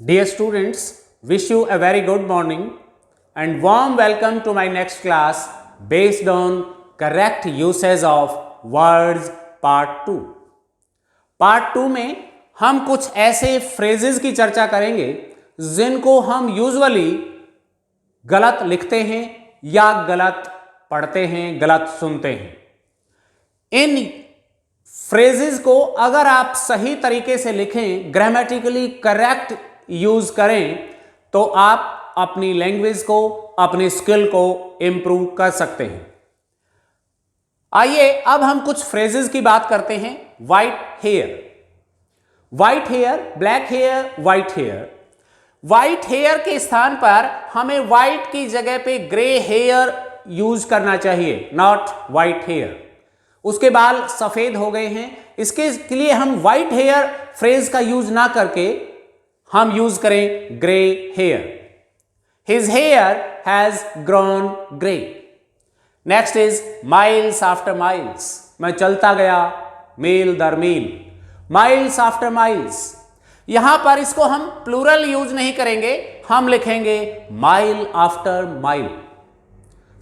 Dear students, wish you a very good morning and warm welcome to my next class based on correct usage of words part 2. Part 2 में हम कुछ ऐसे phrases की चर्चा करेंगे जिनको हम यूजुअली गलत लिखते हैं या गलत पढ़ते हैं, गलत सुनते हैं. इन फ्रेजेस को अगर आप सही तरीके से लिखें, ग्रामेटिकली करेक्ट यूज करें, तो आप अपनी लैंग्वेज को, अपनी स्किल को इंप्रूव कर सकते हैं. आइए अब हम कुछ फ्रेजेस की बात करते हैं. White hair, white hair, black hair, white hair. White hair के स्थान पर हमें व्हाइट की जगह पे ग्रे हेयर यूज करना चाहिए, नॉट व्हाइट हेयर. उसके बाल सफेद हो गए हैं, इसके लिए हम व्हाइट हेयर फ्रेज का यूज ना करके हम यूज करें grey hair. His hair has grown grey. Next is miles after miles. मैं चलता गया मील दर मील. Miles after miles. यहां पर इसको हम प्लूरल यूज नहीं करेंगे, हम लिखेंगे mile after mile.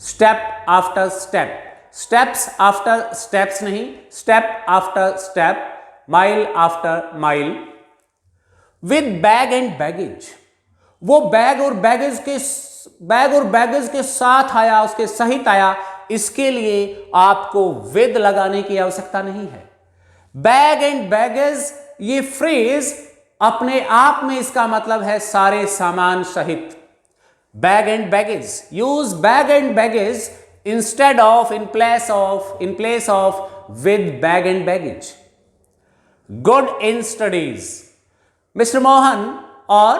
Step after step. Steps after steps नहीं, step after step, mile after mile. With bag and baggage. वो बैग और बैगेज के साथ आया, उसके सहित आया, इसके लिए आपको विद लगाने की आवश्यकता नहीं है. बैग एंड बैगेज ये फ्रेज अपने आप में इसका मतलब है सारे सामान सहित. Bag and baggage. Use bag and baggage instead of, in place of with bag and baggage. Good in studies. Mr. Mohan or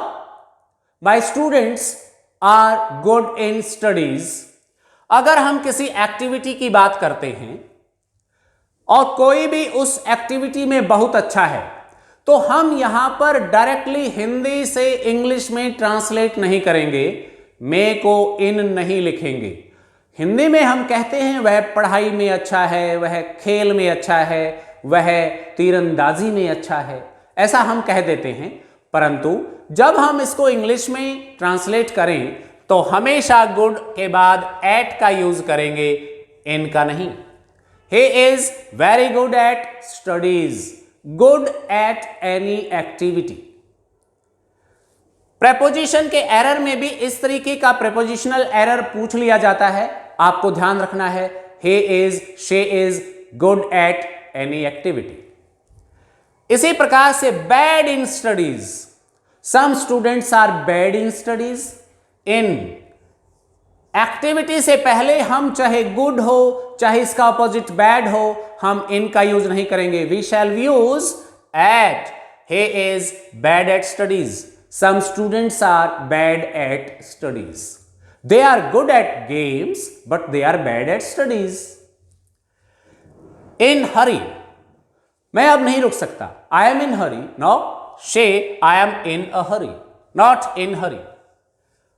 my students are good in studies. अगर हम किसी एक्टिविटी की बात करते हैं और कोई भी उस एक्टिविटी में बहुत अच्छा है, तो हम यहां पर डायरेक्टली हिंदी से इंग्लिश में ट्रांसलेट नहीं करेंगे, मे को इन नहीं लिखेंगे. हिंदी में हम कहते हैं वह पढ़ाई में अच्छा है, वह खेल में अच्छा है, वह तीरंदाजी में अच्छा है, ऐसा हम कह देते हैं. परंतु जब हम इसको इंग्लिश में ट्रांसलेट करें तो हमेशा गुड के बाद एट का यूज करेंगे, इन का नहीं. He is very good at studies. Good at any activity. Preposition के एरर में भी इस तरीके का प्रेपोजिशनल एरर पूछ लिया जाता है, आपको ध्यान रखना है. he is, she is good at any activity. इसी प्रकार से bad in studies. some students are bad in studies. in activity से पहले हम चाहे गुड हो चाहे इसका ऑपोजिट बैड हो, हम इन का यूज नहीं करेंगे. we shall use at. he is bad at studies. some students are bad at studies. They are good at games, but they are bad at studies. In hurry. मैं अब नहीं रुक सकता. I am in hurry. No, say I am in a hurry. Not in hurry.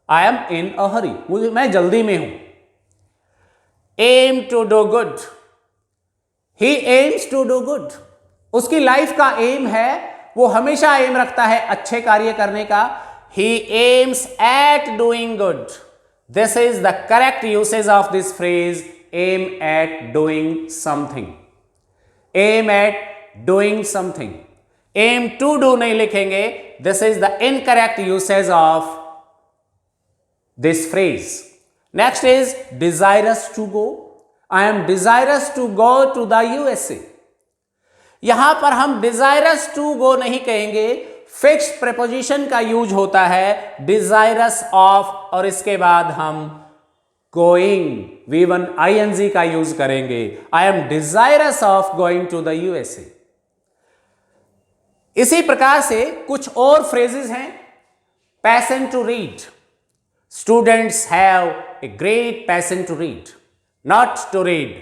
I am in a hurry. मैं जल्दी में हूं. Aim to do good. He aims to do good. उसकी लाइफ का एम है, वो हमेशा एम रखता है अच्छे कार्य करने का. He aims at doing good. This is the correct usage of this phrase, aim at doing something. Aim at doing something. Aim to do नहीं लिखेंगे. This is the incorrect usage of this phrase. Next is desirous to go. I am desirous to go to the USA. यहां पर हम desirous to go नहीं कहेंगे, fixed preposition का use होता है डिजायरस ऑफ, और इसके बाद हम गोइंग V1 ing का यूज करेंगे. I am desirous of going to the USA. इसी प्रकार से कुछ और फ्रेजेस हैं. Passion to read. Students have a great passion to read, not to read.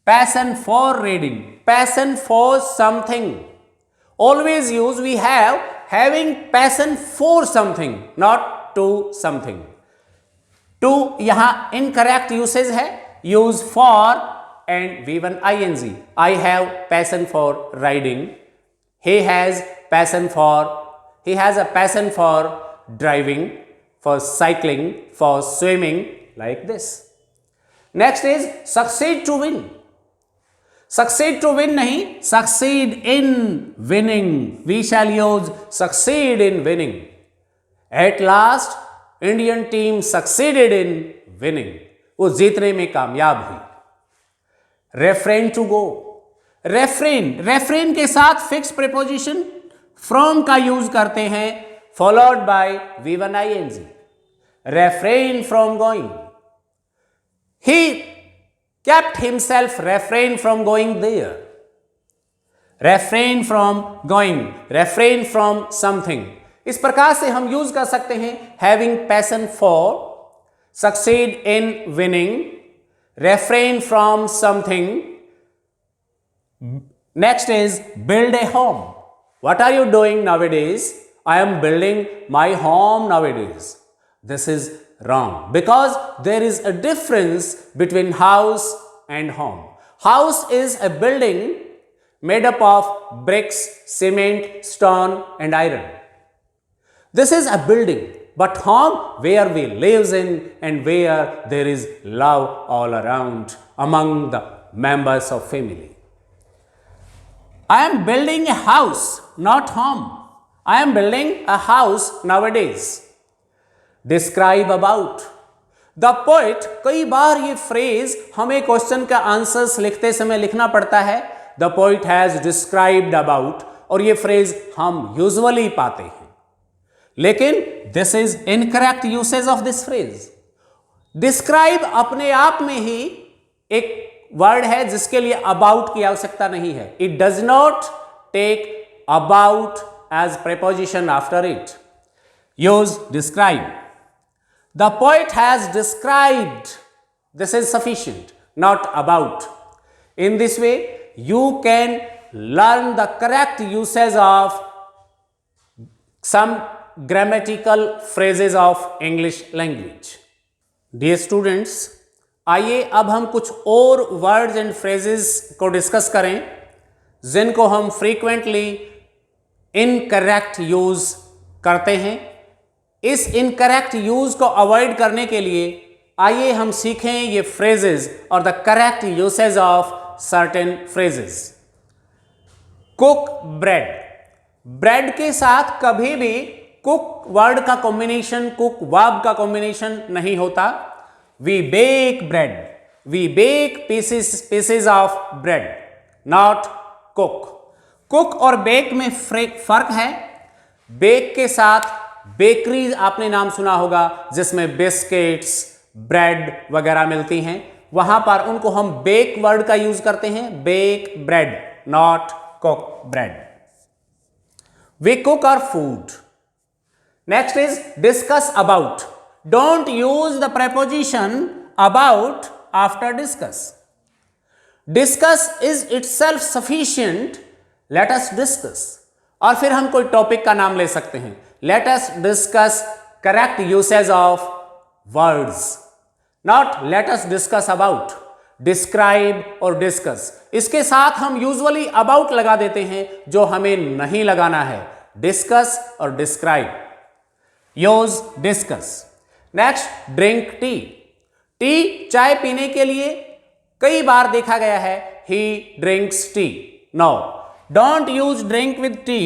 Passion for reading, passion for something. Always use we have having passion for something, not to something. To यहां incorrect usage है. Use for and V1 ing. I have passion for riding. He has passion for he has a passion for driving, for cycling, for swimming, like this. Next is succeed to win. Succeed to win नहीं, succeed in winning. We shall use succeed in winning. At last, Indian team succeeded in winning. वो जीतने में कामयाब हुई. Refrain to go. Refrain के साथ fix preposition from का use करते हैं followed by V1 ing. Refrain from going. He kept himself refrain from going there. Refrain from going, refrain from something. इस प्रकार से हम यूज कर सकते हैं having passion for, succeed in winning, refrain from something. Next is build a home. What are you doing nowadays? I am building my home nowadays. This is wrong because there is a difference between house and home. House is a building made up of bricks, cement, stone and iron. This is a building, but home where we live in and where there is love all around among the members of family. I am building a house, not home. I am building a house nowadays. Describe about. The poet, कई बार ये phrase हमें question का answers लिखते समय लिखना पड़ता है. The poet has described about, और ये फ्रेज हम यूजुअली पाते हैं. लेकिन this is incorrect usage of this phrase. Describe अपने आप में ही एक वर्ड है जिसके लिए अबाउट की आवश्यकता नहीं है. It does not take about as preposition after it. Use describe. The poet has described. This is sufficient, not about. In this way you can learn the correct usage of some grammatical phrases of English language. Dear students, आइए अब हम कुछ और words and phrases को discuss करें जिनको हम frequently incorrect use करते हैं. इस इनकरेक्ट यूज को अवॉइड करने के लिए आइए हम सीखें ये फ्रेजेस और the correct usage of certain phrases. Cook bread. Bread के साथ कभी भी कुक वर्ड का कॉम्बिनेशन, कुक वर्ब का कॉम्बिनेशन नहीं होता. We bake bread. We bake pieces of bread, not cook. Cook और bake में फर्क है. Bake के साथ बेकरी आपने नाम सुना होगा जिसमें बिस्किट्स, ब्रेड वगैरह मिलती हैं. वहां पर उनको हम बेक वर्ड का यूज करते हैं. Bake bread, not cook bread. We cook our food. Next is discuss about. Don't use the preposition about after discuss. Discuss is itself sufficient. Let us discuss. और फिर हम कोई टॉपिक का नाम ले सकते हैं. Let us discuss correct usage of words. Not let us discuss about. Describe और discuss. इसके साथ हम यूजुअली about लगा देते हैं जो हमें नहीं लगाना है. Discuss और describe. Use discuss. Next, drink tea. Tea चाय पीने के लिए कई बार देखा गया है. He drinks tea. No, don't use drink with tea,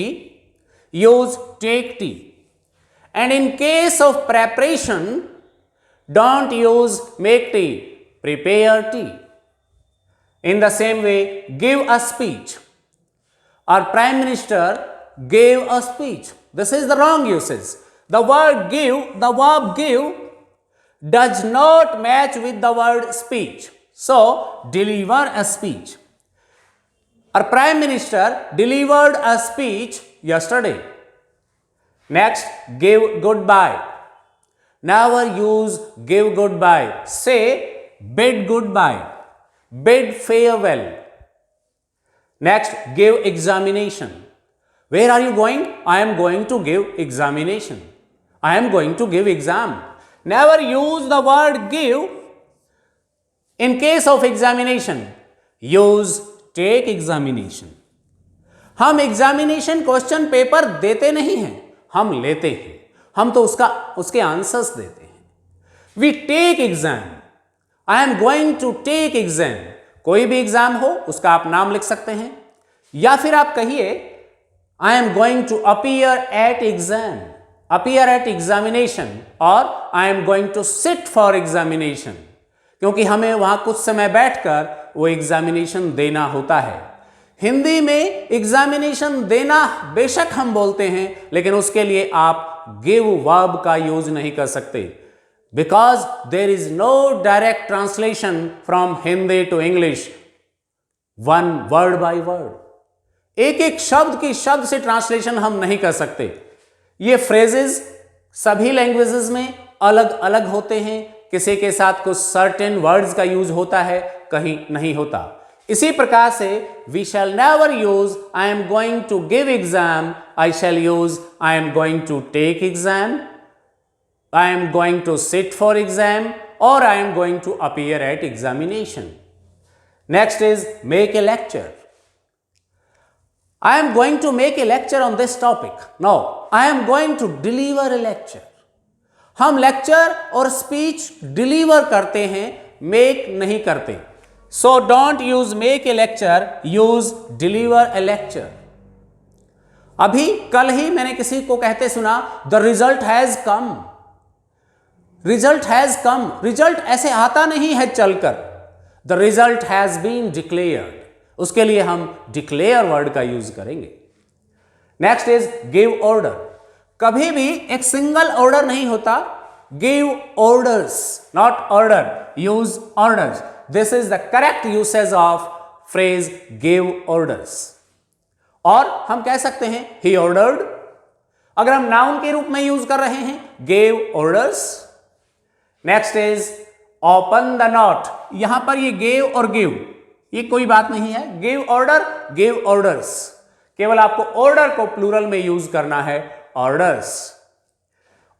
use take tea. And in case of preparation don't use make tea, prepare tea. In the same way give a speech. Our Prime Minister gave a speech. This is the wrong usage. The word give, the verb give does not match with the word speech. So, deliver a speech. Our Prime Minister delivered a speech yesterday. Next, give goodbye. Never use give goodbye. Say bid goodbye. Bid farewell. Next, give examination. Where are you going? I am going to give examination. I am going to give exam. Never use the word give in case of examination. Use take examination. हम examination question paper देते नहीं हैं, हम लेते हैं, हम तो उसके आंसर्स देते हैं। We take exam, I am going to take exam, कोई भी एग्जाम हो उसका आप नाम लिख सकते हैं। या फिर आप कहिए I am going to appear at exam, appear at examination, और I am going to sit for examination, क्योंकि हमें वहां कुछ समय बैठकर वो एग्जामिनेशन देना होता है। हिंदी में एग्जामिनेशन देना बेशक हम बोलते हैं, लेकिन उसके लिए आप गिव वर्ब का यूज नहीं कर सकते, because there is no direct translation from Hindi to English, one word by word. एक एक शब्द की शब्द से ट्रांसलेशन हम नहीं कर सकते। ये फ्रेजेस सभी लैंग्वेजेस में अलग अलग होते हैं, किसी के साथ कुछ सर्टेन वर्ड्स का यूज होता है, कहीं नहीं होता। इसी प्रकार से we shall never use I am going to give exam, I shall use I am going to take exam, I am going to sit for exam, और I am going to appear at examination. Next is make a lecture. I am going to make a lecture on this topic. No, I am going to deliver a lecture. हम lecture और speech deliver करते हैं, make नहीं करते। So don't use make a lecture, use deliver a lecture. अभी कल ही मैंने किसी को कहते सुना, the result has come. Result has come, result ऐसे आता नहीं है चलकर। The result has been declared, उसके लिए हम डिक्लेयर वर्ड का यूज करेंगे। Next is give order. कभी भी एक सिंगल ऑर्डर नहीं होता, give orders, not order, use orders. This is the correct usage of phrase give orders. और हम कह सकते हैं ही ऑर्डर्ड, अगर हम नाउन के रूप में यूज कर रहे हैं, give orders. Next is open the not. यहां पर ये गिव और गिव ये कोई बात नहीं है, गिव ऑर्डर, गिव ऑर्डर्स, केवल आपको ऑर्डर को प्लूरल में यूज करना है, ऑर्डर्स।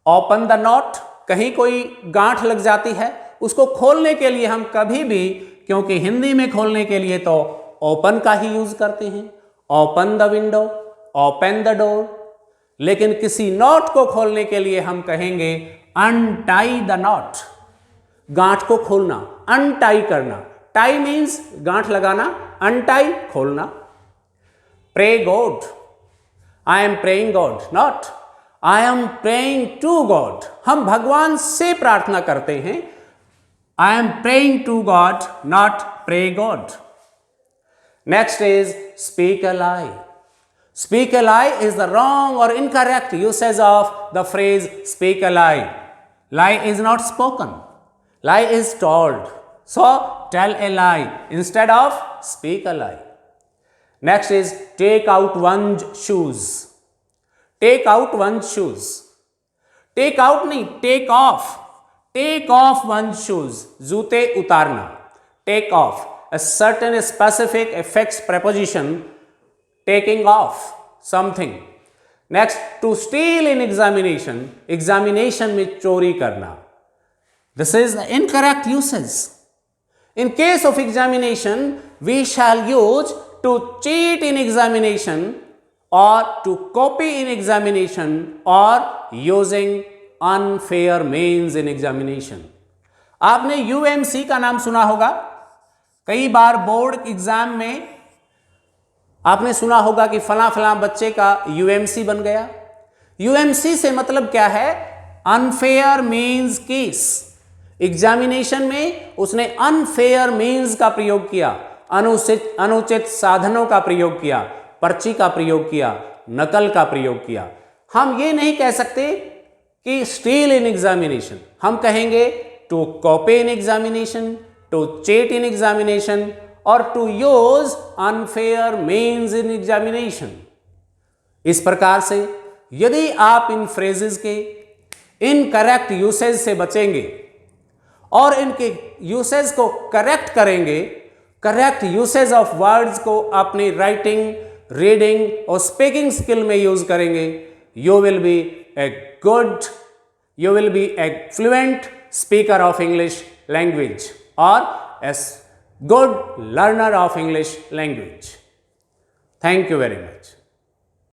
ओपन द नॉट, कहीं कोई गांठ लग जाती है, उसको खोलने के लिए हम कभी भी, क्योंकि हिंदी में खोलने के लिए तो ओपन का ही यूज करते हैं, open the window, open the door, लेकिन किसी नॉट को खोलने के लिए हम कहेंगे अनटाई द नॉट, गांठ को खोलना, अनटाई करना। टाई मीन्स गांठ लगाना, अनटाई खोलना। Pray God, I am praying God, not I am praying to God. हम भगवान से प्रार्थना करते हैं, I am praying to God, not pray God. Next is speak a lie. Speak a lie is the wrong और incorrect usage of the phrase speak a lie. Lie is not spoken, lie is told. So tell a lie instead of speak a lie. Next is take out one's shoes. Take out one's shoes. Take out नहीं, take off. Take off one's shoes. जूते उतारना. Take off. A certain specific affix preposition taking off something. Next, to steal in examination. Examination में चोरी करना. This is the incorrect usage. In case of examination, we shall use to cheat in examination, or to copy in examination, or using unfair means in examination. आपने UMC का नाम सुना होगा, कई बार board exam में आपने सुना होगा कि फला फला बच्चे का UMC बन गया। UMC से मतलब क्या है? Unfair means case. एग्जामिनेशन में उसने अनफेयर मीन्स का प्रयोग किया, अनुचित साधनों का प्रयोग किया, पर्ची का प्रयोग किया, नकल का प्रयोग किया। हम ये नहीं कह सकते कि स्टील इन एग्जामिनेशन, हम कहेंगे to copy in examination, to cheat in examination, और to use unfair means in examination. इस प्रकार से यदि आप इन फ्रेजेस के इनकरेक्ट यूसेज से बचेंगे और इनके यूसेज को करेक्ट करेंगे, करेक्ट यूसेज ऑफ वर्ड्स को अपनी राइटिंग, रीडिंग और स्पीकिंग स्किल में यूज करेंगे, you will be a fluent speaker of English language और a good learner of English language. Thank you very much.